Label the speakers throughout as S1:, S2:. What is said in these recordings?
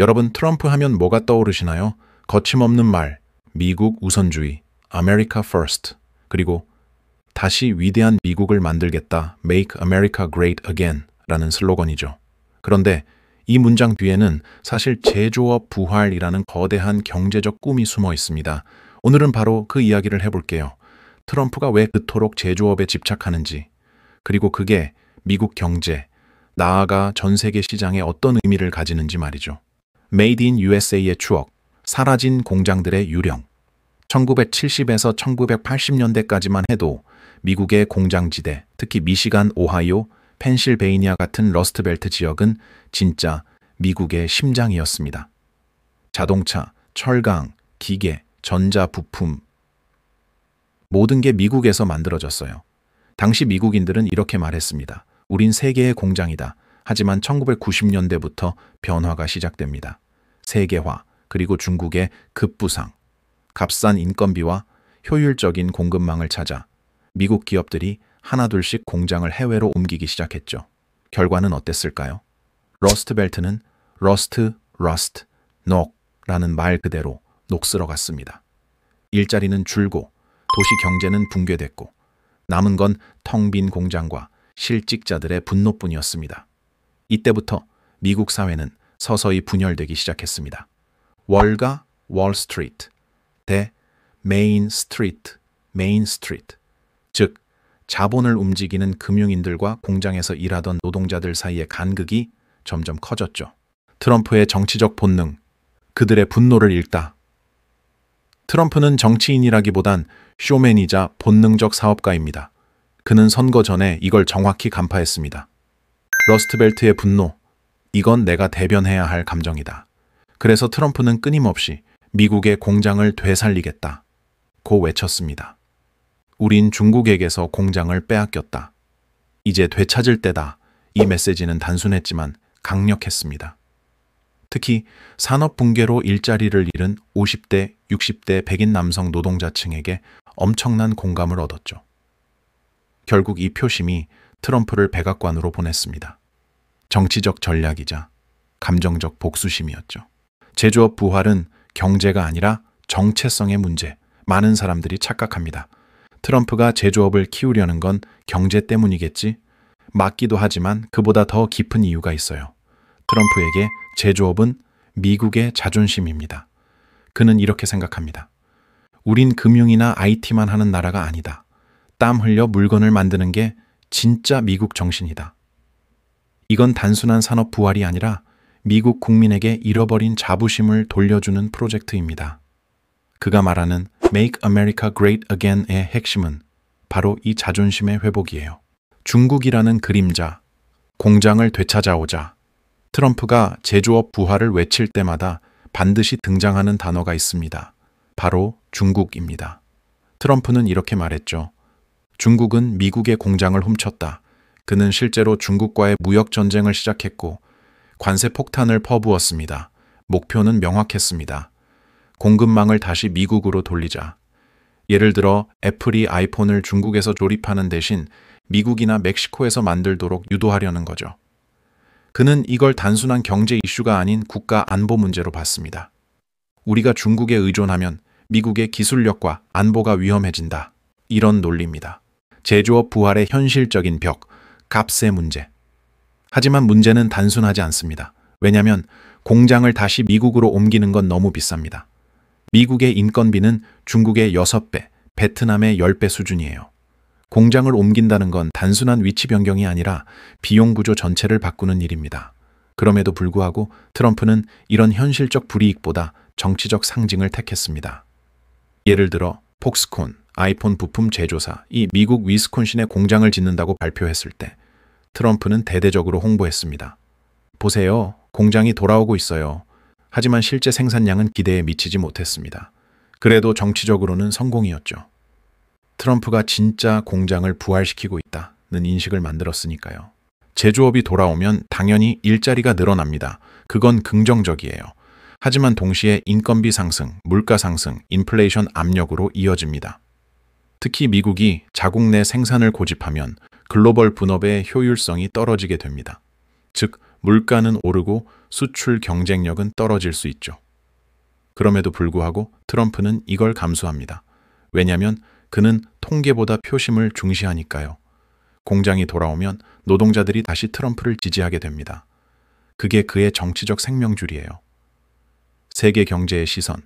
S1: 여러분, 트럼프 하면 뭐가 떠오르시나요? 거침없는 말, 미국 우선주의, America First, 그리고 다시 위대한 미국을 만들겠다, Make America Great Again 라는 슬로건이죠. 그런데 이 문장 뒤에는 사실 제조업 부활이라는 거대한 경제적 꿈이 숨어 있습니다. 오늘은 바로 그 이야기를 해볼게요. 트럼프가 왜 그토록 제조업에 집착하는지, 그리고 그게 미국 경제, 나아가 전 세계 시장에 어떤 의미를 가지는지 말이죠. Made in USA의 추억, 사라진 공장들의 유령. 1970에서 1980년대까지만 해도 미국의 공장지대, 특히 미시간, 오하이오, 펜실베이니아 같은 러스트벨트 지역은 진짜 미국의 심장이었습니다. 자동차, 철강, 기계, 전자 부품, 모든 게 미국에서 만들어졌어요. 당시 미국인들은 이렇게 말했습니다. 우린 세계의 공장이다. 하지만 1990년대부터 변화가 시작됩니다. 세계화, 그리고 중국의 급부상, 값싼 인건비와 효율적인 공급망을 찾아 미국 기업들이 하나둘씩 공장을 해외로 옮기기 시작했죠. 결과는 어땠을까요? 러스트벨트는 러스트, 러스트, 녹라는 말 그대로 녹슬어갔습니다. 일자리는 줄고 도시 경제는 붕괴됐고 남은 건 텅 빈 공장과 실직자들의 분노뿐이었습니다. 이때부터 미국 사회는 서서히 분열되기 시작했습니다. 월가 월스트리트 대 메인 스트리트, 메인 스트리트, 즉 자본을 움직이는 금융인들과 공장에서 일하던 노동자들 사이의 간극이 점점 커졌죠. 트럼프의 정치적 본능, 그들의 분노를 읽다. 트럼프는 정치인이라기보단 쇼맨이자 본능적 사업가입니다. 그는 선거 전에 이걸 정확히 간파했습니다. 러스트벨트의 분노, 이건 내가 대변해야 할 감정이다. 그래서 트럼프는 끊임없이 미국의 공장을 되살리겠다 고 외쳤습니다. 우린 중국에게서 공장을 빼앗겼다. 이제 되찾을 때다. 이 메시지는 단순했지만 강력했습니다. 특히 산업 붕괴로 일자리를 잃은 50대, 60대 백인 남성 노동자층에게 엄청난 공감을 얻었죠. 결국 이 표심이 트럼프를 백악관으로 보냈습니다. 정치적 전략이자 감정적 복수심이었죠. 제조업 부활은 경제가 아니라 정체성의 문제, 많은 사람들이 착각합니다. 트럼프가 제조업을 키우려는 건 경제 때문이겠지? 맞기도 하지만 그보다 더 깊은 이유가 있어요. 트럼프에게 제조업은 미국의 자존심입니다. 그는 이렇게 생각합니다. 우린 금융이나 IT만 하는 나라가 아니다. 땀 흘려 물건을 만드는 게 진짜 미국 정신이다. 이건 단순한 산업 부활이 아니라 미국 국민에게 잃어버린 자부심을 돌려주는 프로젝트입니다. 그가 말하는 Make America Great Again의 핵심은 바로 이 자존심의 회복이에요. 중국이라는 그림자, 공장을 되찾아오자. 트럼프가 제조업 부활을 외칠 때마다 반드시 등장하는 단어가 있습니다. 바로 중국입니다. 트럼프는 이렇게 말했죠. 중국은 미국의 공장을 훔쳤다. 그는 실제로 중국과의 무역 전쟁을 시작했고 관세 폭탄을 퍼부었습니다. 목표는 명확했습니다. 공급망을 다시 미국으로 돌리자. 예를 들어 애플이 아이폰을 중국에서 조립하는 대신 미국이나 멕시코에서 만들도록 유도하려는 거죠. 그는 이걸 단순한 경제 이슈가 아닌 국가 안보 문제로 봤습니다. 우리가 중국에 의존하면 미국의 기술력과 안보가 위험해진다. 이런 논리입니다. 제조업 부활의 현실적인 벽, 값의 문제. 하지만 문제는 단순하지 않습니다. 왜냐하면 공장을 다시 미국으로 옮기는 건 너무 비쌉니다. 미국의 인건비는 중국의 6배, 베트남의 10배 수준이에요. 공장을 옮긴다는 건 단순한 위치 변경이 아니라 비용 구조 전체를 바꾸는 일입니다. 그럼에도 불구하고 트럼프는 이런 현실적 불이익보다 정치적 상징을 택했습니다. 예를 들어 폭스콘, 아이폰 부품 제조사, 이 미국 위스콘신에 공장을 짓는다고 발표했을 때 트럼프는 대대적으로 홍보했습니다. 보세요, 공장이 돌아오고 있어요. 하지만 실제 생산량은 기대에 미치지 못했습니다. 그래도 정치적으로는 성공이었죠. 트럼프가 진짜 공장을 부활시키고 있다는 인식을 만들었으니까요. 제조업이 돌아오면 당연히 일자리가 늘어납니다. 그건 긍정적이에요. 하지만 동시에 인건비 상승, 물가 상승, 인플레이션 압력으로 이어집니다. 특히 미국이 자국 내 생산을 고집하면 글로벌 분업의 효율성이 떨어지게 됩니다. 즉, 물가는 오르고 수출 경쟁력은 떨어질 수 있죠. 그럼에도 불구하고 트럼프는 이걸 감수합니다. 왜냐하면 그는 통계보다 표심을 중시하니까요. 공장이 돌아오면 노동자들이 다시 트럼프를 지지하게 됩니다. 그게 그의 정치적 생명줄이에요. 세계 경제의 시선.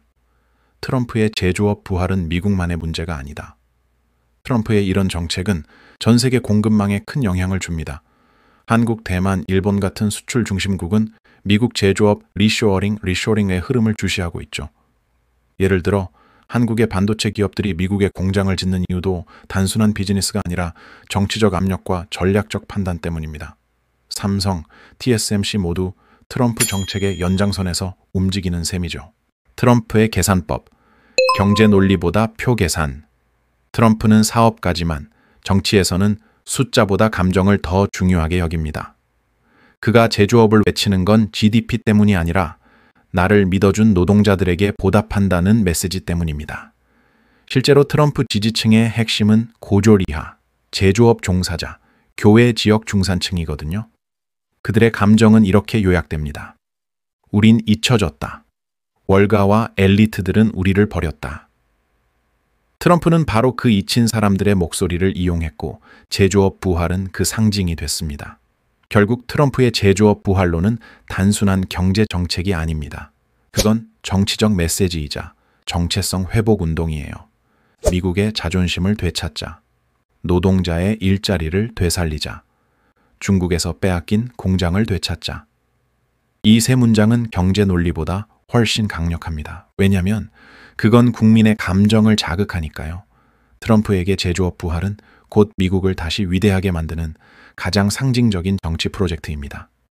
S1: 트럼프의 제조업 부활은 미국만의 문제가 아니다. 트럼프의 이런 정책은 전 세계 공급망에 큰 영향을 줍니다. 한국, 대만, 일본 같은 수출 중심국은 미국 제조업 리쇼어링의 흐름을 주시하고 있죠. 예를 들어 한국의 반도체 기업들이 미국에 공장을 짓는 이유도 단순한 비즈니스가 아니라 정치적 압력과 전략적 판단 때문입니다. 삼성, TSMC 모두 트럼프 정책의 연장선에서 움직이는 셈이죠. 트럼프의 계산법, 경제 논리보다 표 계산. 트럼프는 사업가지만 정치에서는 숫자보다 감정을 더 중요하게 여깁니다. 그가 제조업을 외치는 건 GDP 때문이 아니라 나를 믿어준 노동자들에게 보답한다는 메시지 때문입니다. 실제로 트럼프 지지층의 핵심은 고졸이하, 제조업 종사자, 교외 지역 중산층이거든요. 그들의 감정은 이렇게 요약됩니다. 우린 잊혀졌다. 월가와 엘리트들은 우리를 버렸다. 트럼프는 바로 그 잊힌 사람들의 목소리를 이용했고 제조업 부활은 그 상징이 됐습니다. 결국 트럼프의 제조업 부활론은 단순한 경제 정책이 아닙니다. 그건 정치적 메시지이자 정체성 회복 운동이에요. 미국의 자존심을 되찾자. 노동자의 일자리를 되살리자. 중국에서 빼앗긴 공장을 되찾자. 이 세 문장은 경제 논리보다 훨씬 강력합니다. 왜냐하면 그건 국민의 감정을 자극하니까요. 트럼프에게 제조업 부활은 곧 미국을 다시 위대하게 만드는 가장 상징적인 정치 프로젝트입니다.